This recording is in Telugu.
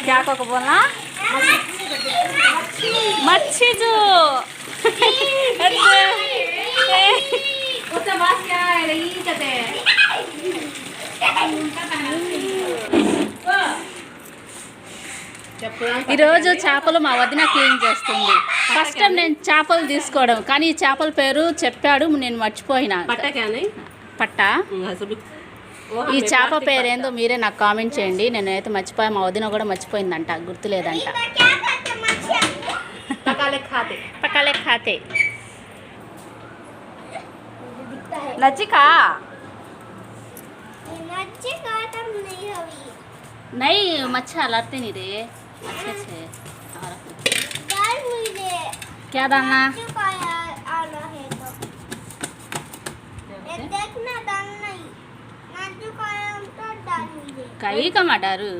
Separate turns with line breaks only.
क्या को बोलना मच्छी जो ఈరోజు చేపలు మా వదిన క్లీన్ చేస్తుంది. ఫస్ట్ టైం నేను చేపలు తీసుకోవడం, కానీ ఈ చేపల పేరు చెప్పాడు, నేను మర్చిపోయినా. పట్ట ఈ చేప పేరేందో మీరే నాకు కామెంట్ చేయండి. నేనైతే మర్చిపోయా, మా వదిన కూడా మర్చిపోయిందంట, గుర్తులేదంట. పకాలే ఖాతే लज्जिका नहीं मच्छा लड़ते नहीं रे अच्छे से क्या डालना कई का मटारू